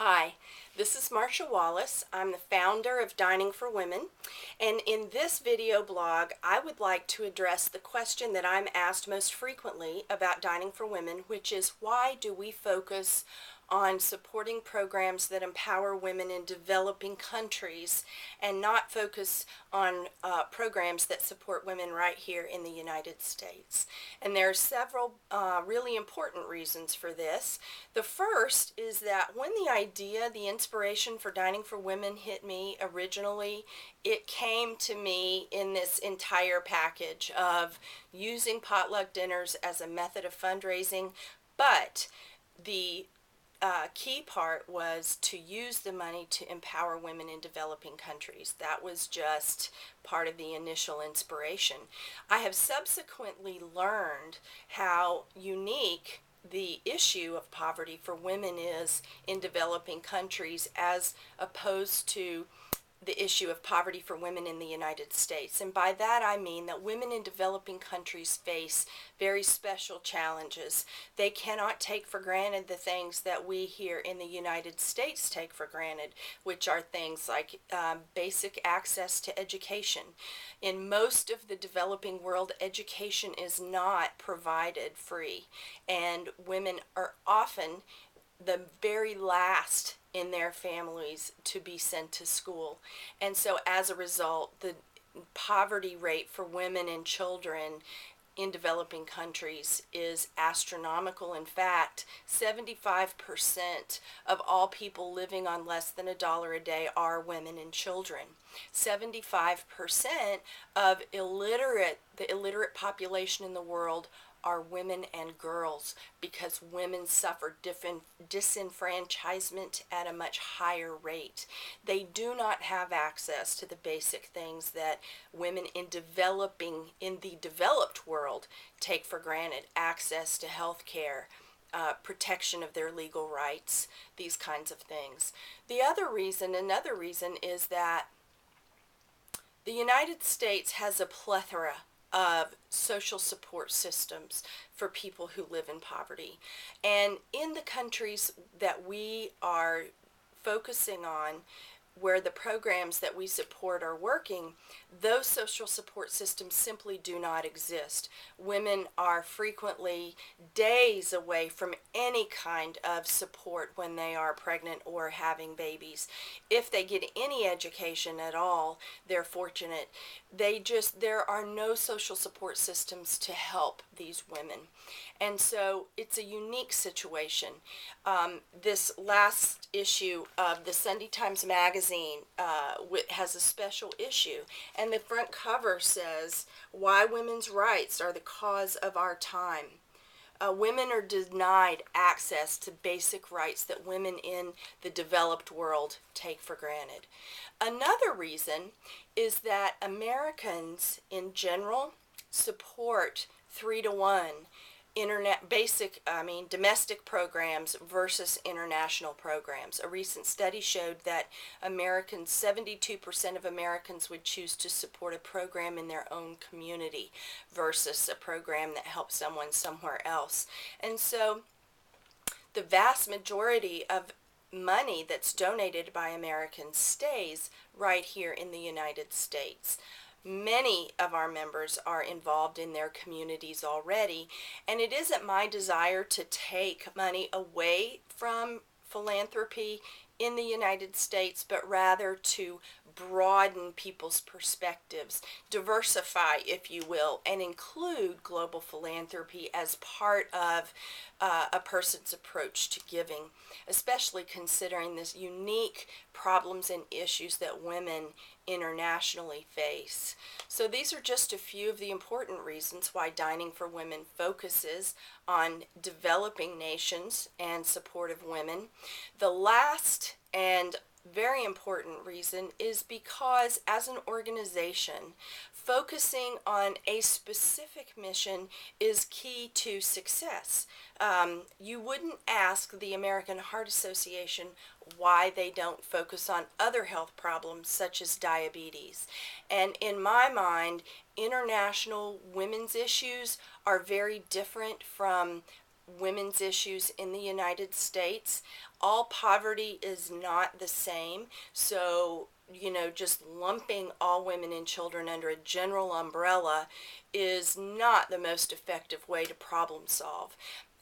Hi, this is Marsha Wallace. I'm the founder of Dining for Women, and in this video blog I would like to address the question that I'm asked most frequently about Dining for Women, which is why do we focus on supporting programs that empower women in developing countries and not focus on programs that support women right here in the United States. And there are several really important reasons for this. The first is that when the inspiration for Dining for Women hit me originally, it came to me in this entire package of using potluck dinners as a method of fundraising, but the key part was to use the money to empower women in developing countries. That was just part of the initial inspiration. I have subsequently learned how unique the issue of poverty for women is in developing countries as opposed to the issue of poverty for women in the United States. And by that I mean that women in developing countries face very special challenges. They cannot take for granted the things that we here in the United States take for granted, which are things like basic access to education. In most of the developing world, education is not provided free, and women are often the very last in their families to be sent to school. And so as a result, the poverty rate for women and children in developing countries is astronomical. In fact, 75% of all people living on less than $1 a day are women and children. 75% of the illiterate population in the world are women and girls, because women suffer disenfranchisement at a much higher rate. They do not have access to the basic things that women in the developed world take for granted: access to health care, protection of their legal rights, these kinds of things. Another reason is that the United States has a plethora of social support systems for people who live in poverty. And in the countries that we are focusing on, where the programs that we support are working, those social support systems simply do not exist. Women are frequently days away from any kind of support when they are pregnant or having babies. If they get any education at all, they're fortunate. There are no social support systems to help these women. And so it's a unique situation. This last issue of the Sunday Times Magazine has a special issue, and the front cover says, "Why Women's Rights Are the Cause of Our Time." Women are denied access to basic rights that women in the developed world take for granted. Another reason is that Americans in general support 3-to-1 domestic programs versus international programs. A recent study showed that 72% of Americans would choose to support a program in their own community versus a program that helps someone somewhere else. And so the vast majority of money that's donated by Americans stays right here in the United States. Many of our members are involved in their communities already, and it isn't my desire to take money away from philanthropy in the United States, but rather to broaden people's perspectives, diversify, if you will, and include global philanthropy as part of a person's approach to giving, especially considering this unique problems and issues that women internationally face. So these are just a few of the important reasons why Dining for Women focuses on developing nations and support of women. The last and very important reason is because as an organization, focusing on a specific mission is key to success. You wouldn't ask the American Heart Association why they don't focus on other health problems such as diabetes. And in my mind, international women's issues are very different from women's issues in the United States. all poverty is not the same, so just lumping all women and children under a general umbrella is not the most effective way to problem solve.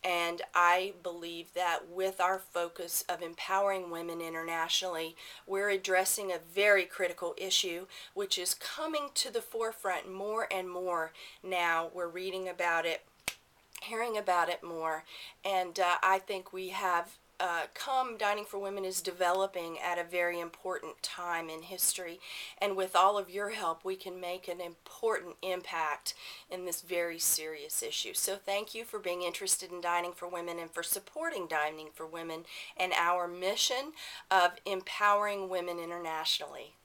And I believe that with our focus of empowering women internationally, we're addressing a very critical issue, which is coming to the forefront more and more now. We're reading about it, hearing about it more, and I think we have Dining for Women is developing at a very important time in history, and with all of your help we can make an important impact in this very serious issue. So thank you for being interested in Dining for Women and for supporting Dining for Women and our mission of empowering women internationally.